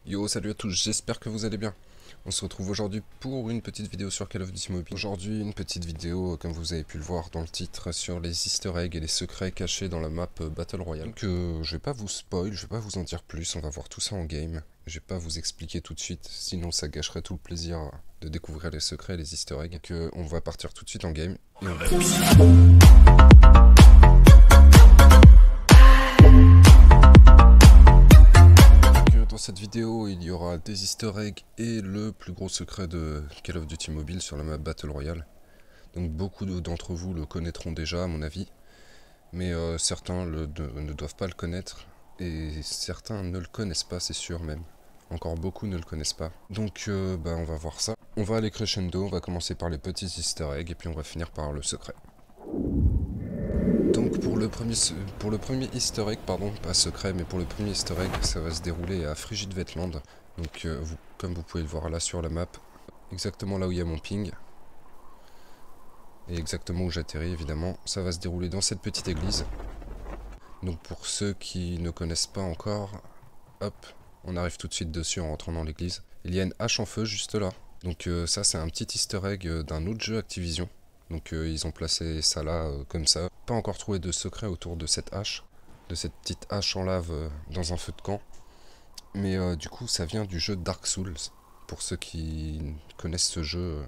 Yo, salut à tous, j'espère que vous allez bien. On se retrouve aujourd'hui pour une petite vidéo sur Call of Duty Mobile. Aujourd'hui, une petite vidéo, comme vous avez pu le voir dans le titre, sur les easter eggs et les secrets cachés dans la map Battle Royale. Donc, je vais pas vous spoil, je vais pas vous en dire plus, on va voir tout ça en game. Je vais pas vous expliquer tout de suite, sinon ça gâcherait tout le plaisir de découvrir les secrets et les easter eggs. Donc, on va partir tout de suite en game et on va... Dans cette vidéo, il y aura des easter eggs et le plus gros secret de Call of Duty Mobile sur la map Battle Royale. Donc beaucoup d'entre vous le connaîtront déjà à mon avis, mais certains ne doivent pas le connaître et certains ne le connaissent pas, c'est sûr même. Encore beaucoup ne le connaissent pas. Donc on va voir ça. On va aller crescendo, on va commencer par les petits easter eggs et puis on va finir par le secret. Donc pour le premier easter egg, pardon, pas secret, mais pour le premier easter egg, ça va se dérouler à Frigid Wetland. Donc comme vous pouvez le voir là sur la map, exactement là où il y a mon ping, et exactement où j'atterris évidemment, ça va se dérouler dans cette petite église. Donc pour ceux qui ne connaissent pas encore, hop, on arrive tout de suite dessus en rentrant dans l'église. Il y a une hache en feu juste là. Donc ça c'est un petit easter egg d'un autre jeu Activision. Donc ils ont placé ça là comme ça. Pas encore trouvé de secret autour de cette hache, de cette petite hache en lave dans un feu de camp. Mais du coup ça vient du jeu Dark Souls. Pour ceux qui connaissent ce jeu,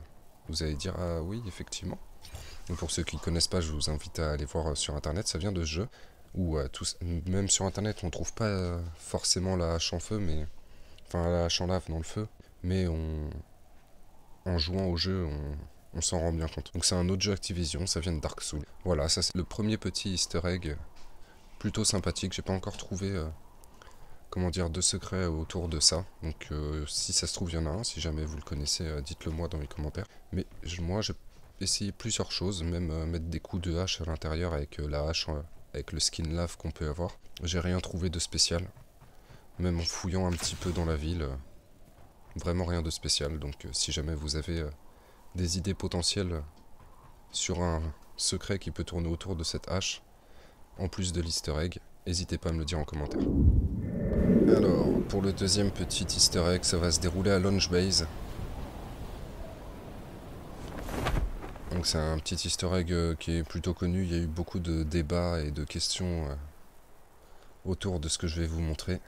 vous allez dire ah oui effectivement. Et pour ceux qui ne connaissent pas, je vous invite à aller voir sur internet, ça vient de ce jeu. Où même sur internet on trouve pas forcément la hache en feu, mais enfin la hache en lave dans le feu. Mais en jouant au jeu, on s'en rend bien compte. Donc c'est un autre jeu Activision, ça vient de Dark Souls. Voilà, ça c'est le premier petit easter egg plutôt sympathique. J'ai pas encore trouvé comment dire de secret autour de ça. Donc si ça se trouve il y en a un, si jamais vous le connaissez, dites-le moi dans les commentaires. Mais moi j'ai essayé plusieurs choses, même mettre des coups de hache à l'intérieur avec la hache, avec le skin lave qu'on peut avoir. J'ai rien trouvé de spécial. Même en fouillant un petit peu dans la ville, vraiment rien de spécial. Donc si jamais vous avez des idées potentielles sur un secret qui peut tourner autour de cette hache, en plus de l'easter egg, n'hésitez pas à me le dire en commentaire. Alors, pour le deuxième petit easter egg, ça va se dérouler à Launch Base. Donc c'est un petit easter egg qui est plutôt connu, il y a eu beaucoup de débats et de questions autour de ce que je vais vous montrer.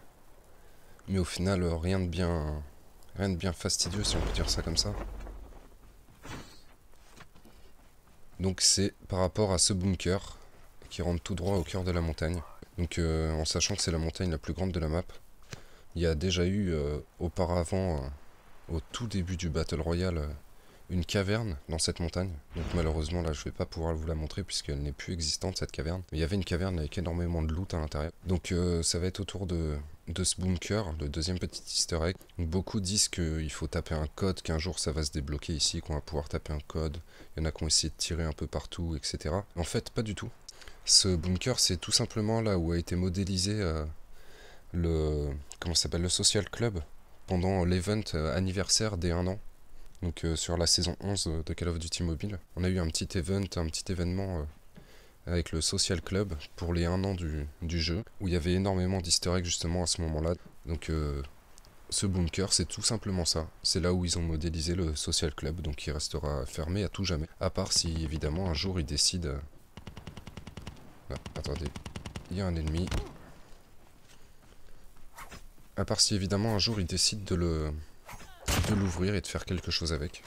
Mais au final, rien de bien fastidieux si on peut dire ça comme ça. Donc c'est par rapport à ce bunker qui rentre tout droit au cœur de la montagne. Donc en sachant que c'est la montagne la plus grande de la map, il y a déjà eu auparavant, au tout début du Battle Royale, une caverne dans cette montagne. Donc malheureusement là je vais pas pouvoir vous la montrer puisqu'elle n'est plus existante cette caverne. Mais il y avait une caverne avec énormément de loot à l'intérieur. Donc ça va être autour de ce bunker, le deuxième petit easter egg. Donc, beaucoup disent qu'il faut taper un code, qu'un jour ça va se débloquer ici, qu'on va pouvoir taper un code. Il y en a qui ont essayé de tirer un peu partout, etc. En fait pas du tout. Ce bunker c'est tout simplement là où a été modélisé comment ça s'appelle, le Social Club pendant l'event anniversaire des 1 an. Donc sur la saison 11 de Call of Duty Mobile, on a eu un petit événement avec le Social Club pour les 1 an du jeu, où il y avait énormément d'easter eggs justement à ce moment-là. Donc ce bunker, c'est tout simplement ça. C'est là où ils ont modélisé le Social Club, donc il restera fermé à tout jamais. À part si évidemment un jour ils décident... Ah, attendez, il y a un ennemi. À part si évidemment un jour ils décident de l'ouvrir et de faire quelque chose avec.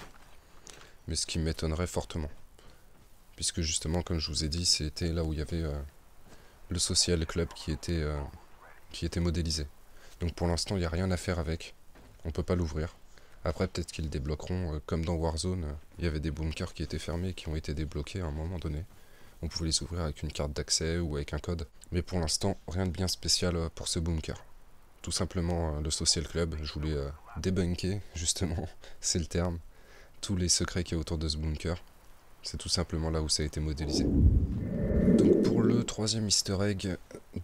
Mais ce qui m'étonnerait fortement. Puisque justement, comme je vous ai dit, c'était là où il y avait le Social Club qui était modélisé. Donc pour l'instant, il n'y a rien à faire avec. On peut pas l'ouvrir. Après, peut-être qu'ils le débloqueront. Comme dans Warzone, il y avait des bunkers qui étaient fermés et qui ont été débloqués à un moment donné. On pouvait les ouvrir avec une carte d'accès ou avec un code. Mais pour l'instant, rien de bien spécial pour ce bunker. Tout simplement le Social Club, je voulais débunker, justement, c'est le terme, tous les secrets qu'il y a autour de ce bunker. C'est tout simplement là où ça a été modélisé. Donc pour le troisième easter egg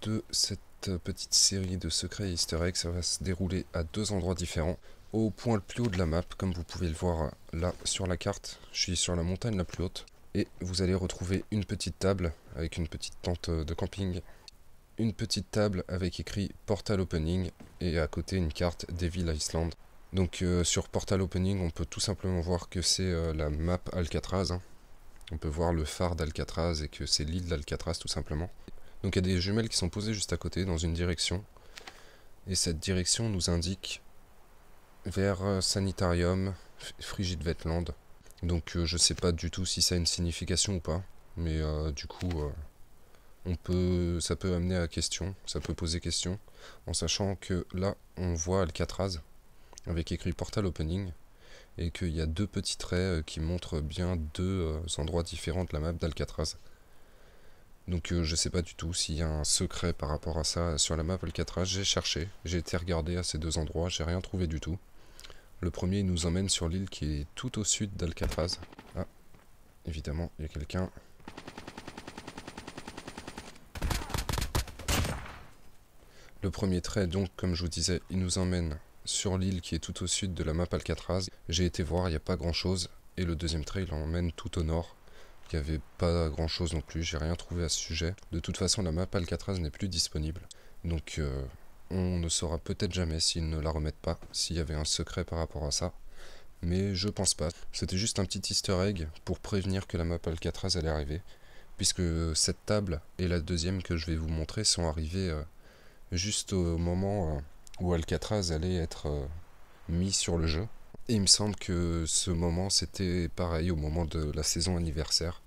de cette petite série de secrets et easter eggs, ça va se dérouler à 2 endroits différents. Au point le plus haut de la map, comme vous pouvez le voir là sur la carte, je suis sur la montagne la plus haute. Et vous allez retrouver une petite table avec une petite tente de camping, une petite table avec écrit Portal Opening et à côté une carte Devil Island. Donc sur Portal Opening, on peut tout simplement voir que c'est la map Alcatraz, hein. On peut voir le phare d'Alcatraz et que c'est l'île d'Alcatraz tout simplement. Donc il y a des jumelles qui sont posées juste à côté dans une direction. Et cette direction nous indique vers Sanitarium, Frigid Wetland. Donc je sais pas du tout si ça a une signification ou pas. Mais du coup, ça peut amener à question, ça peut poser question. En sachant que là, on voit Alcatraz avec écrit Portal Opening. Et qu'il y a deux petits traits qui montrent bien deux endroits différents de la map d'Alcatraz. Donc je sais pas du tout s'il y a un secret par rapport à ça sur la map Alcatraz. J'ai cherché, j'ai été regarder à ces deux endroits, j'ai rien trouvé du tout. Le premier nous emmène sur l'île qui est tout au sud d'Alcatraz. Ah, évidemment, il y a quelqu'un. Le premier trait, donc, comme je vous disais, il nous emmène sur l'île qui est tout au sud de la map Alcatraz. J'ai été voir, il n'y a pas grand chose. Et le deuxième trait, il emmène tout au nord. Il n'y avait pas grand chose non plus, j'ai rien trouvé à ce sujet. De toute façon, la map Alcatraz n'est plus disponible. Donc on ne saura peut-être jamais s'ils ne la remettent pas, s'il y avait un secret par rapport à ça. Mais je pense pas. C'était juste un petit easter egg pour prévenir que la map Alcatraz allait arriver. Puisque cette table et la deuxième que je vais vous montrer sont arrivées juste au moment où Alcatraz allait être mis sur le jeu. Et il me semble que ce moment c'était pareil au moment de la saison anniversaire,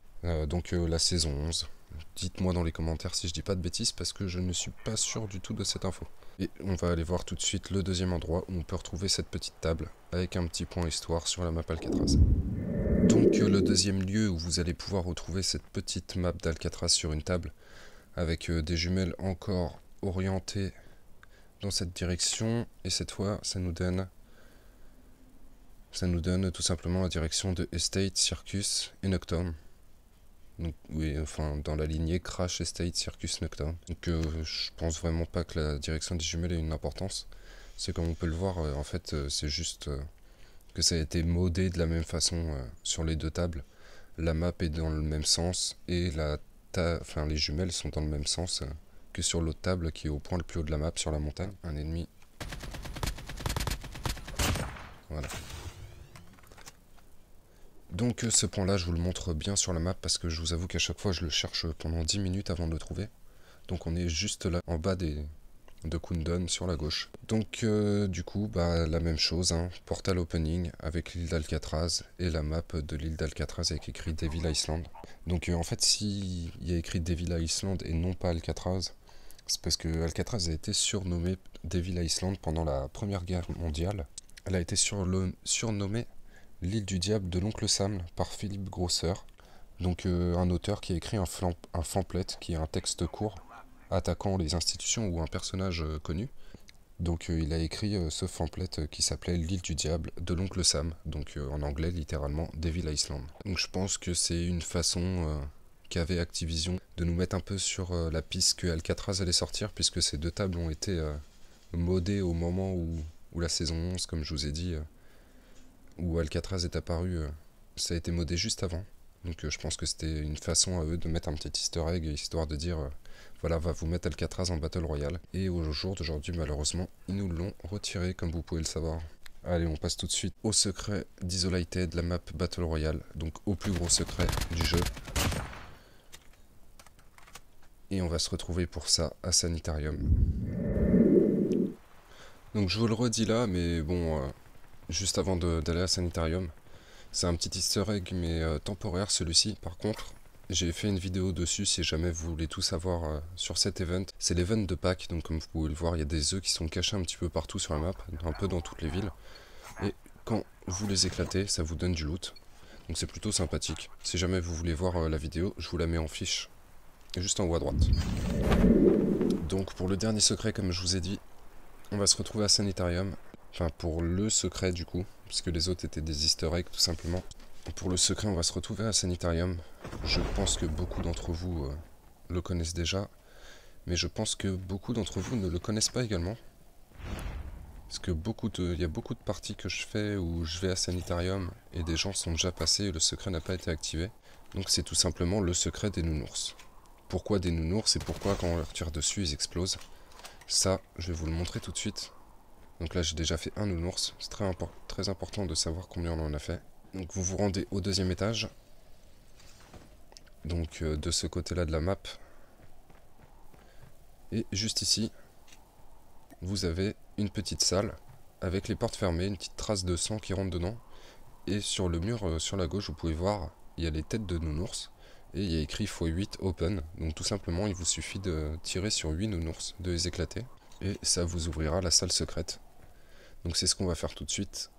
donc la saison 11. Dites-moi dans les commentaires si je dis pas de bêtises parce que je ne suis pas sûr du tout de cette info. Et on va aller voir tout de suite le deuxième endroit où on peut retrouver cette petite table avec un petit point histoire sur la map Alcatraz. Donc le deuxième lieu où vous allez pouvoir retrouver cette petite map d'Alcatraz sur une table avec des jumelles encore orientées dans cette direction et cette fois ça nous donne tout simplement la direction de Estate, Circus et Nocturne. Donc, oui, enfin dans la lignée Crash, Estate, Circus, Nocturne. Donc je pense vraiment pas que la direction des jumelles ait une importance. C'est comme on peut le voir, en fait c'est juste que ça a été modé de la même façon sur les deux tables. La map est dans le même sens et les jumelles sont dans le même sens que sur l'autre table qui est au point le plus haut de la map sur la montagne. Un ennemi. Voilà. Donc ce point-là, je vous le montre bien sur la map parce que je vous avoue qu'à chaque fois, je le cherche pendant 10 minutes avant de le trouver. Donc on est juste là, en bas de Kundun, sur la gauche. Donc du coup, la même chose, hein, Portal Opening avec l'île d'Alcatraz et la map de l'île d'Alcatraz avec écrit Devil Island. Donc en fait, s'il y a écrit Devil Island et non pas Alcatraz, c'est parce que Alcatraz a été surnommée Devil Island pendant la Première Guerre mondiale. Elle a été surnommée L'île du diable de l'oncle Sam par Philippe Grosser, donc un auteur qui a écrit un pamphlet qui est un texte court attaquant les institutions ou un personnage connu. Donc il a écrit ce pamphlet qui s'appelait L'île du diable de l'oncle Sam, donc en anglais littéralement Devil Island. Donc je pense que c'est une façon qu'avait Activision de nous mettre un peu sur la piste que Alcatraz allait sortir, puisque ces deux tables ont été modées au moment où la saison 11, comme je vous ai dit, où Alcatraz est apparu, ça a été modé juste avant. Donc je pense que c'était une façon à eux de mettre un petit easter egg, histoire de dire, voilà, va vous mettre Alcatraz en Battle Royale. Et au jour d'aujourd'hui, malheureusement, ils nous l'ont retiré, comme vous pouvez le savoir. Allez, on passe tout de suite au secret d'Isolated, la map Battle Royale, donc au plus gros secret du jeu. Et on va se retrouver pour ça à Sanitarium. Donc je vous le redis là, mais bon, juste avant d'aller à Sanitarium, c'est un petit easter egg mais temporaire celui-ci. Par contre, j'ai fait une vidéo dessus si jamais vous voulez tout savoir sur cet event. C'est l'event de Pâques, donc comme vous pouvez le voir, il y a des œufs qui sont cachés un petit peu partout sur la map, un peu dans toutes les villes. Et quand vous les éclatez, ça vous donne du loot. Donc c'est plutôt sympathique. Si jamais vous voulez voir la vidéo, je vous la mets en fiche, juste en haut à droite. Donc pour le dernier secret, comme je vous ai dit, on va se retrouver à Sanitarium. Enfin pour le secret du coup, puisque les autres étaient des easter eggs tout simplement. Pour le secret, on va se retrouver à Sanitarium. Je pense que beaucoup d'entre vous le connaissent déjà, mais je pense que beaucoup d'entre vous ne le connaissent pas également. Parce que il y a beaucoup de parties que je fais où je vais à Sanitarium et des gens sont déjà passés et le secret n'a pas été activé. Donc c'est tout simplement le secret des nounours. pourquoi des nounours et pourquoi quand on leur tire dessus ils explosent. Ça, je vais vous le montrer tout de suite. Donc là j'ai déjà fait un nounours, c'est très important de savoir combien on en a fait. Donc vous vous rendez au deuxième étage, donc de ce côté-là de la map. Et juste ici, vous avez une petite salle avec les portes fermées, une petite trace de sang qui rentre dedans. Et sur le mur, sur la gauche, vous pouvez voir, il y a les têtes de nounours. Et il y a écrit x8 open. Donc tout simplement, il vous suffit de tirer sur 8 nounours, de les éclater. Et ça vous ouvrira la salle secrète. Donc c'est ce qu'on va faire tout de suite.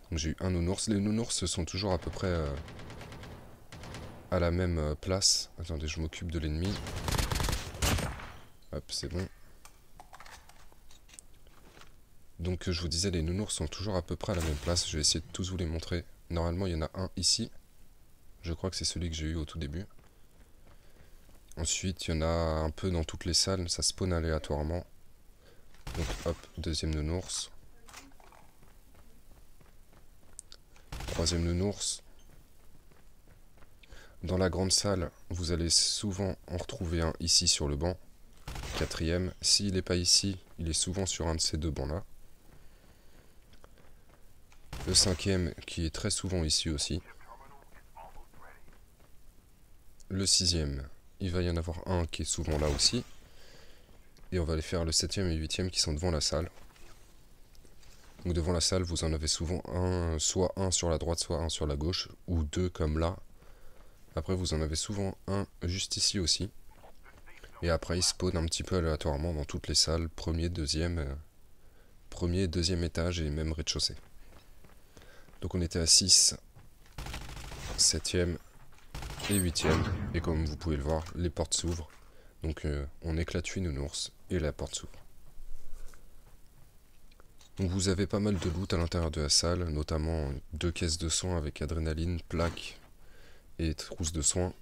Donc j'ai eu un nounours. Les nounours sont toujours à peu près à la même place. Attendez, je m'occupe de l'ennemi. Hop, c'est bon. Donc je vous disais, les nounours sont toujours à peu près à la même place. Je vais essayer de tous vous les montrer. Normalement, il y en a un ici. Je crois que c'est celui que j'ai eu au tout début. Ensuite, il y en a un peu dans toutes les salles. Ça spawn aléatoirement. Donc hop, deuxième nounours. Troisième nounours. Dans la grande salle, vous allez souvent en retrouver un ici sur le banc. Quatrième. S'il n'est pas ici, il est souvent sur un de ces deux bancs-là. Le cinquième qui est très souvent ici aussi. Le sixième, il va y en avoir un qui est souvent là aussi. Et on va aller faire le septième et huitième qui sont devant la salle. Donc devant la salle, vous en avez souvent un, soit un sur la droite, soit un sur la gauche, ou deux comme là. Après, vous en avez souvent un juste ici aussi. Et après, il spawn un petit peu aléatoirement dans toutes les salles, premier, deuxième étage et même rez-de-chaussée. Donc on était à 6, 7e et 8e. Et comme vous pouvez le voir, les portes s'ouvrent. Donc on éclate 8 nounours et la porte s'ouvre. Donc vous avez pas mal de loot à l'intérieur de la salle, notamment 2 caisses de soins avec adrénaline, plaques et trousse de soins.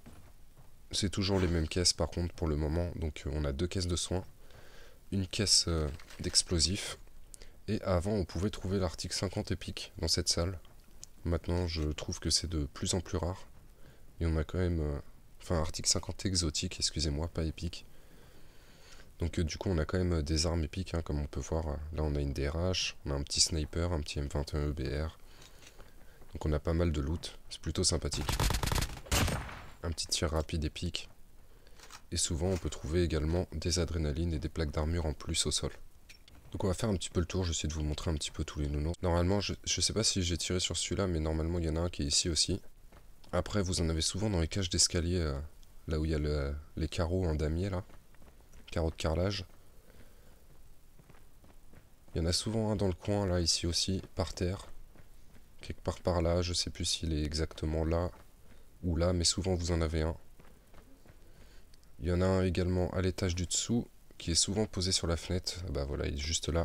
C'est toujours les mêmes caisses par contre pour le moment. Donc on a 2 caisses de soins, une caisse d'explosifs. Et avant on pouvait trouver l'article 50 épique dans cette salle. Maintenant je trouve que c'est de plus en plus rare. Et on a quand même... enfin article 50 exotique, excusez-moi, pas épique. Donc du coup on a quand même des armes épiques, hein, comme on peut voir. Là on a une DRH, on a un petit sniper, un petit M21 EBR. Donc on a pas mal de loot, c'est plutôt sympathique. Un petit tir rapide épique. Et souvent on peut trouver également des adrénalines et des plaques d'armure en plus au sol. Donc on va faire un petit peu le tour, j'essaie de vous montrer un petit peu tous les nounours. Normalement, je sais pas si j'ai tiré sur celui-là, mais normalement il y en a un qui est ici aussi. Après vous en avez souvent dans les cages d'escalier, là où il y a les carreaux en damier là. Carreaux de carrelage. Il y en a souvent un dans le coin là, ici aussi, par terre. Quelque part par là, je sais plus s'il est exactement là ou là, mais souvent vous en avez un. Il y en a un également à l'étage du dessous, qui est souvent posé sur la fenêtre. Bah voilà, il est juste là.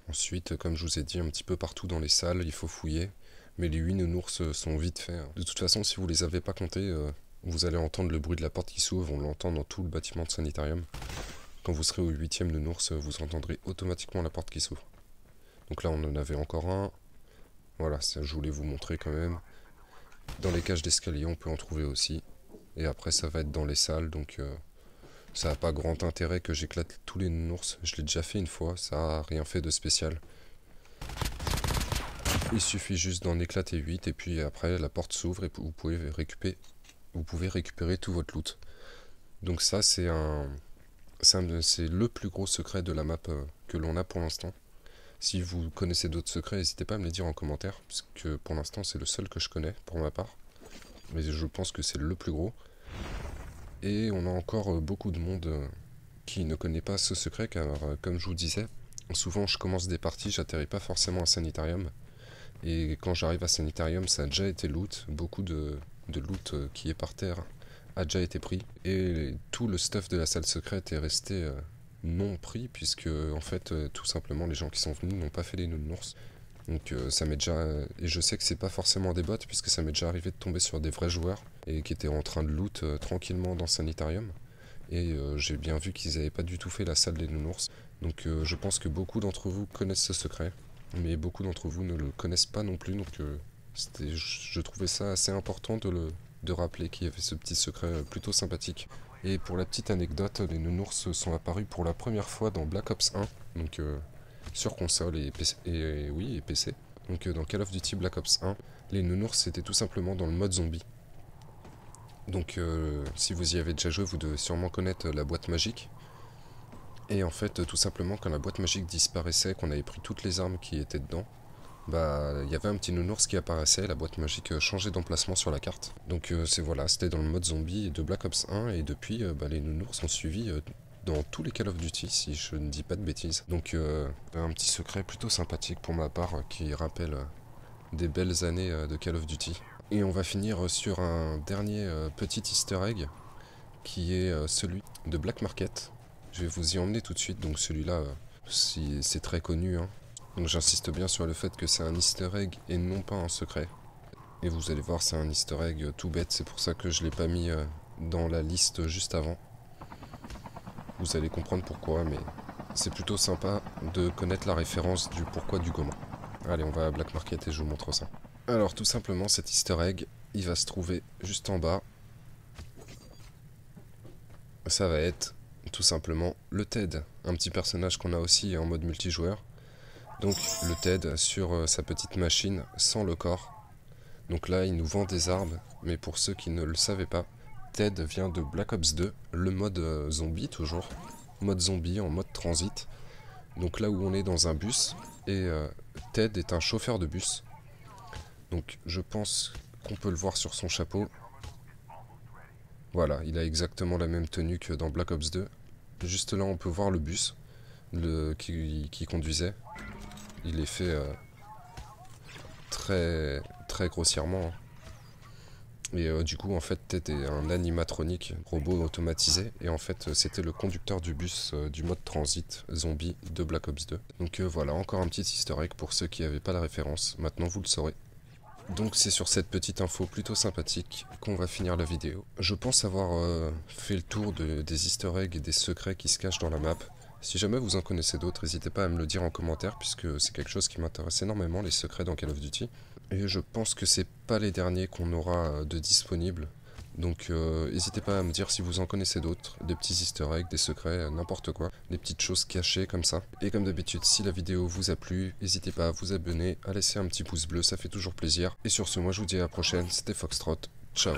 Ensuite, comme je vous ai dit, un petit peu partout dans les salles, il faut fouiller. Mais les 8 nounours sont vite faits. De toute façon, si vous les avez pas comptés, vous allez entendre le bruit de la porte qui s'ouvre, on l'entend dans tout le bâtiment de sanitarium. Quand vous serez au 8e nounours, vous entendrez automatiquement la porte qui s'ouvre. Donc là, on en avait encore un. Voilà, ça je voulais vous montrer quand même. Dans les cages d'escalier, on peut en trouver aussi. Et après, ça va être dans les salles, donc ça n'a pas grand intérêt que j'éclate tous les nounours. Je l'ai déjà fait une fois, ça n'a rien fait de spécial. Il suffit juste d'en éclater 8 et puis après la porte s'ouvre et vous pouvez récupérer tout votre loot. Donc ça c'est le plus gros secret de la map que l'on a pour l'instant. Si vous connaissez d'autres secrets, n'hésitez pas à me les dire en commentaire, parce que pour l'instant c'est le seul que je connais pour ma part. Mais je pense que c'est le plus gros. Et on a encore beaucoup de monde qui ne connaît pas ce secret, car comme je vous disais, souvent je commence des parties, j'atterris pas forcément à Sanitarium. Et quand j'arrive à Sanitarium, ça a déjà été loot. Beaucoup de loot qui est par terre a déjà été pris. Et tout le stuff de la salle secrète est resté non pris, puisque en fait, tout simplement, les gens qui sont venus n'ont pas fait les nounours. Donc ça m'est déjà... et je sais que c'est pas forcément des bots, puisque ça m'est déjà arrivé de tomber sur des vrais joueurs, et qui étaient en train de loot tranquillement dans Sanitarium. Et j'ai bien vu qu'ils n'avaient pas du tout fait la salle des nounours. Donc je pense que beaucoup d'entre vous connaissent ce secret. Mais beaucoup d'entre vous ne le connaissent pas non plus, donc je trouvais ça assez important de rappeler qu'il y avait ce petit secret plutôt sympathique. Et pour la petite anecdote, les nounours sont apparus pour la première fois dans Black Ops 1, donc sur console et PC, et PC. Donc dans Call of Duty Black Ops 1, les nounours c'était tout simplement dans le mode zombie. Donc si vous y avez déjà joué, vous devez sûrement connaître la boîte magique. Et en fait, tout simplement, quand la boîte magique disparaissait, qu'on avait pris toutes les armes qui étaient dedans, bah il y avait un petit nounours qui apparaissait, la boîte magique changeait d'emplacement sur la carte. Donc voilà, c'était dans le mode zombie de Black Ops 1, et depuis les nounours ont suivi dans tous les Call of Duty, si je ne dis pas de bêtises. Donc un petit secret plutôt sympathique pour ma part, qui rappelle des belles années de Call of Duty. Et on va finir sur un dernier petit easter egg, qui est celui de Black Market. Je vais vous y emmener tout de suite, donc celui-là, c'est très connu, hein. Donc j'insiste bien sur le fait que c'est un easter egg et non pas un secret. Et vous allez voir, c'est un easter egg tout bête, c'est pour ça que je ne l'ai pas mis dans la liste juste avant. Vous allez comprendre pourquoi, mais c'est plutôt sympa de connaître la référence du pourquoi du comment. Allez, on va à Black Market et je vous montre ça. Alors tout simplement, cet easter egg, il va se trouver juste en bas. Ça va être tout simplement le Ted, un petit personnage qu'on a aussi en mode multijoueur. Donc le Ted sur sa petite machine sans le corps. Donc là il nous vend des armes, mais pour ceux qui ne le savaient pas, Ted vient de Black Ops 2, le mode zombie toujours. Mode zombie en mode transit. Donc là où on est dans un bus, et Ted est un chauffeur de bus. Donc je pense qu'on peut le voir sur son chapeau. Voilà, il a exactement la même tenue que dans Black Ops 2. Juste là on peut voir le bus qui conduisait. Il est fait très grossièrement, hein. Et du coup en fait Ted est un animatronique robot automatisé, et en fait c'était le conducteur du bus du mode transit zombie de Black Ops 2. Donc voilà, encore un petit easter egg pour ceux qui n'avaient pas la référence, maintenant vous le saurez. Donc c'est sur cette petite info plutôt sympathique qu'on va finir la vidéo. Je pense avoir fait le tour des easter eggs et des secrets qui se cachent dans la map. Si jamais vous en connaissez d'autres, n'hésitez pas à me le dire en commentaire, puisque c'est quelque chose qui m'intéresse énormément, les secrets dans Call of Duty. Et je pense que c'est pas les derniers qu'on aura de disponibles. Donc n'hésitez pas à me dire si vous en connaissez d'autres, des petits easter eggs, des secrets, n'importe quoi, des petites choses cachées comme ça. Et comme d'habitude, si la vidéo vous a plu, n'hésitez pas à vous abonner, à laisser un petit pouce bleu, ça fait toujours plaisir. Et sur ce, moi je vous dis à la prochaine, c'était Foxtrot, ciao.